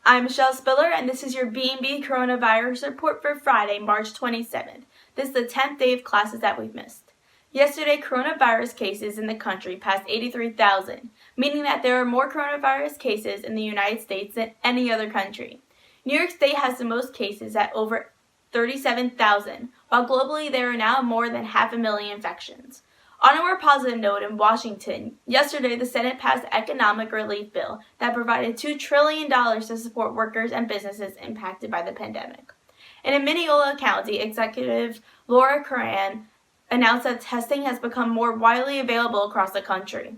I'm Michele Spiller, and this is your BMB coronavirus report for Friday, March 27th. This is the 10th day of classes that we've missed. Yesterday, coronavirus cases in the country passed 83,000, meaning that there are more coronavirus cases in the United States than any other country. New York State has the most cases at over 37,000, while globally there are now more than 500,000 infections. On a more positive note, in Washington, yesterday the Senate passed an economic relief bill that provided $2 trillion to support workers and businesses impacted by the pandemic. And in Mineola County, Executive Laura Curran announced that testing has become more widely available across the country.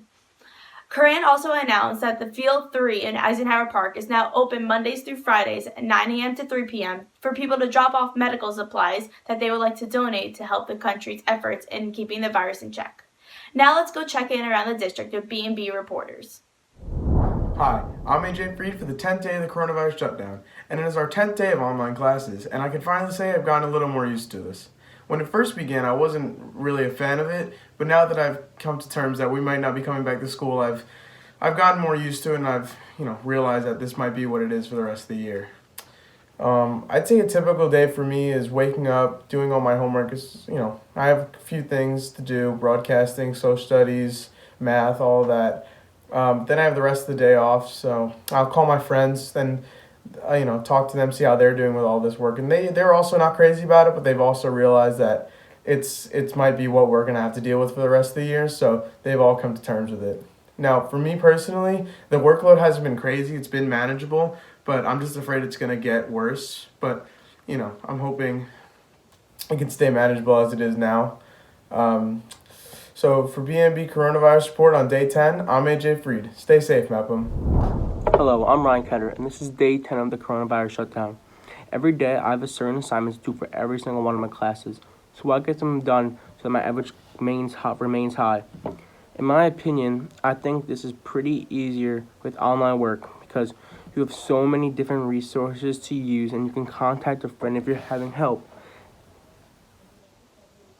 Curran also announced that the Field 3 in Eisenhower Park is now open Mondays through Fridays at 9 a.m. to 3 p.m. for people to drop off medical supplies that they would like to donate to help the country's efforts in keeping the virus in check. Now let's go check in around the district with B&B reporters. Hi, I'm AJ Freed for the 10th day of the coronavirus shutdown, and it is our 10th day of online classes, and I can finally say I've gotten a little more used to this. When it first began, I wasn't really a fan of it, but now that I've come to terms that we might not be coming back to school, I've gotten more used to it, and I've realized that this might be what it is for the rest of the year. I'd say a typical day for me is waking up, doing all my homework. I have a few things to do: broadcasting, social studies, math, all of that. Then I have the rest of the day off, so I'll call my friends, then talk to them, see how they're doing with all this work. And they're also not crazy about it, but they've also realized that it might be what we're gonna have to deal with for the rest of the year, so they've all come to terms with it. Now, for me personally, the workload hasn't been crazy. It's been manageable, but I'm just afraid it's gonna get worse. But I'm hoping it can stay manageable as it is now. So for BMB Coronavirus Report on Day 10, I'm AJ Freed. Stay safe, Mepham. Hello, I'm Ryan Ketter, and this is Day 10 of the coronavirus shutdown. Every day, I have a certain assignments due for every single one of my classes, so I get them done so that my average remains high. In my opinion, I think this is pretty easier with online work because you have so many different resources to use, and you can contact a friend if you're having help.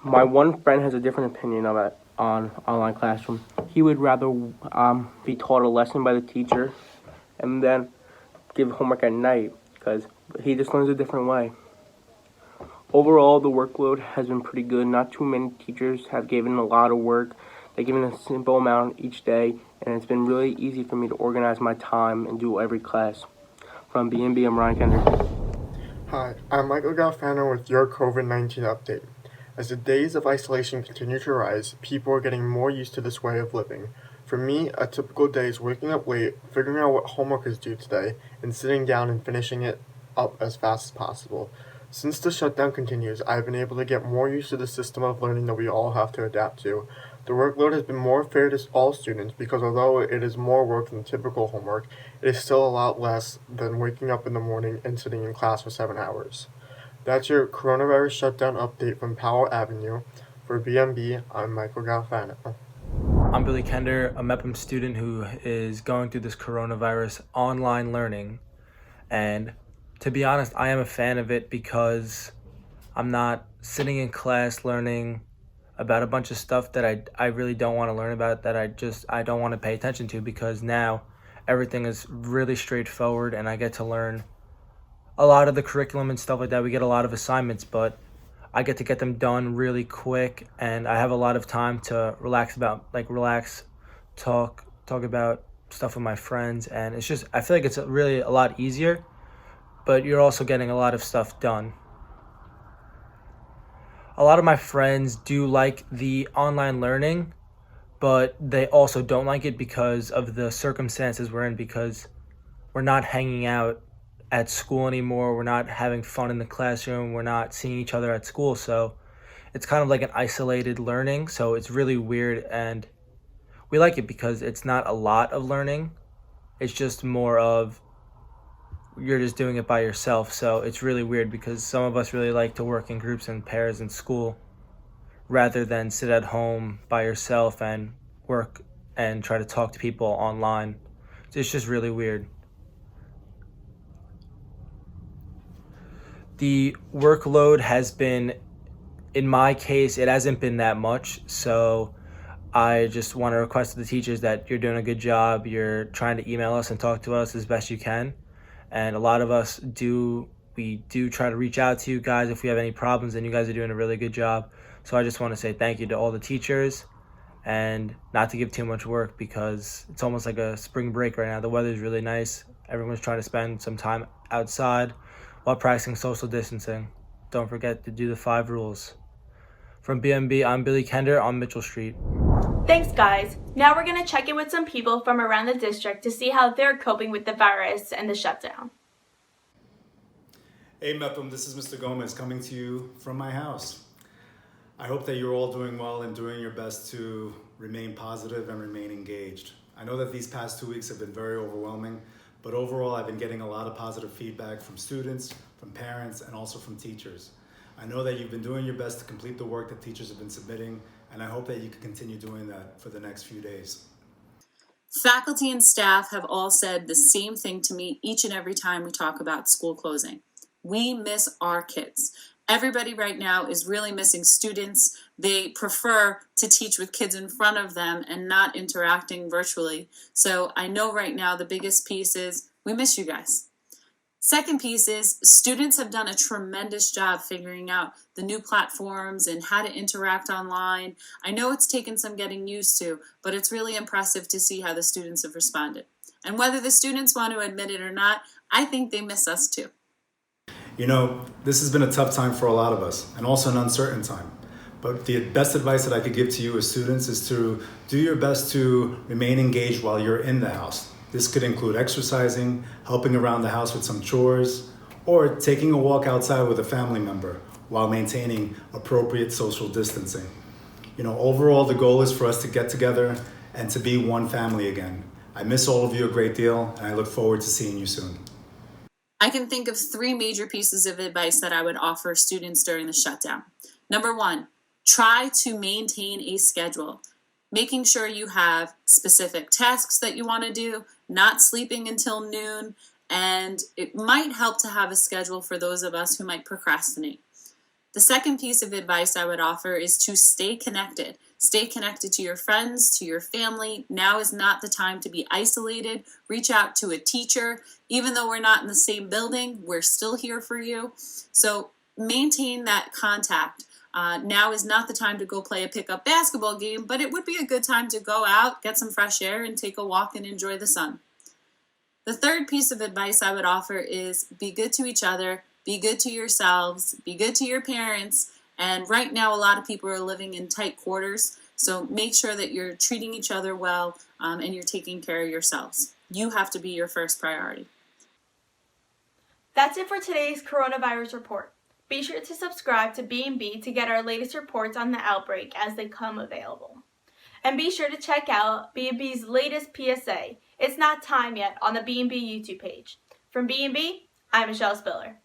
My one friend has a different opinion of it on online classroom. He would rather be taught a lesson by the teacher and then give homework at night because he just learns a different way. Overall, the workload has been pretty good. Not too many teachers have given a lot of work. They've given a simple amount each day, and it's been really easy for me to organize my time and do every class. From BMB, I'm Ryan Kender. Hi, I'm Michael Galfano with your COVID-19 update. As the days of isolation continue to rise, people are getting more used to this way of living. For me, a typical day is waking up late, figuring out what homework is due today, and sitting down and finishing it up as fast as possible. Since the shutdown continues, I've been able to get more used to the system of learning that we all have to adapt to. The workload has been more fair to all students because although it is more work than typical homework, it is still a lot less than waking up in the morning and sitting in class for 7 hours. That's your coronavirus shutdown update from Powell Avenue. For BMB, I'm Michael Galfano. I'm Billy Kender, a Mepham student who is going through this coronavirus online learning. And to be honest, I am a fan of it because I'm not sitting in class learning about a bunch of stuff that I really don't want to learn about, that I don't want to pay attention to, because now everything is really straightforward and I get to learn a lot of the curriculum and stuff like that. We get a lot of assignments, but I get to get them done really quick, and I have a lot of time to relax, talk about stuff with my friends, and it's just, I feel like it's really a lot easier, but you're also getting a lot of stuff done. A lot of my friends do like the online learning, but they also don't like it because of the circumstances we're in, because we're not hanging out at school anymore. We're not having fun in the classroom. We're not seeing each other at school. So it's kind of like an isolated learning. So it's really weird, and we like it because it's not a lot of learning. It's just more of you're just doing it by yourself. So it's really weird because some of us really like to work in groups and pairs in school rather than sit at home by yourself and work and try to talk to people online. It's just really weird. The workload has been, in my case, it hasn't been that much. So I just want to request to the teachers that you're doing a good job. You're trying to email us and talk to us as best you can. And a lot of us we do try to reach out to you guys if we have any problems, and you guys are doing a really good job. So I just want to say thank you to all the teachers, and not to give too much work because it's almost like a spring break right now. The weather is really nice. Everyone's trying to spend some time outside while practicing social distancing. Don't forget to do the 5 rules. From BMB, I'm Billy Kender on Mitchell Street. Thanks, guys. Now we're going to check in with some people from around the district to see how they're coping with the virus and the shutdown. Hey Mepham, this is Mr. Gomez coming to you from my house. I hope that you're all doing well and doing your best to remain positive and remain engaged. I know that these past 2 weeks have been very overwhelming, but overall I've been getting a lot of positive feedback from students, from parents, and also from teachers. I know that you've been doing your best to complete the work that teachers have been submitting, and I hope that you can continue doing that for the next few days. Faculty and staff have all said the same thing to me each and every time we talk about school closing. We miss our kids. Everybody right now is really missing students. They prefer to teach with kids in front of them and not interacting virtually. So I know right now the biggest piece is we miss you guys. Second piece is students have done a tremendous job figuring out the new platforms and how to interact online. I know it's taken some getting used to, but it's really impressive to see how the students have responded. And whether the students want to admit it or not, I think they miss us too. You know, this has been a tough time for a lot of us, and also an uncertain time. But the best advice that I could give to you as students is to do your best to remain engaged while you're in the house. This could include exercising, helping around the house with some chores, or taking a walk outside with a family member while maintaining appropriate social distancing. You know, overall, the goal is for us to get together and to be one family again. I miss all of you a great deal, and I look forward to seeing you soon. I can think of 3 major pieces of advice that I would offer students during the shutdown. Number 1, try to maintain a schedule, making sure you have specific tasks that you want to do, not sleeping until noon, and it might help to have a schedule for those of us who might procrastinate. The second piece of advice I would offer is to stay connected. Stay connected to your friends, to your family. Now is not the time to be isolated. Reach out to a teacher. Even though we're not in the same building, we're still here for you. So maintain that contact. Now is not the time to go play a pickup basketball game, but it would be a good time to go out, get some fresh air, and take a walk and enjoy the sun. The third piece of advice I would offer is be good to each other, be good to yourselves, be good to your parents. And right now, a lot of people are living in tight quarters, so make sure that you're treating each other well and you're taking care of yourselves. You have to be your first priority. That's it for today's coronavirus report. Be sure to subscribe to BMB to get our latest reports on the outbreak as they come available. And be sure to check out BMB's latest PSA, It's Not Time Yet, on the BMB YouTube page. From BMB, I'm Michele Spiller.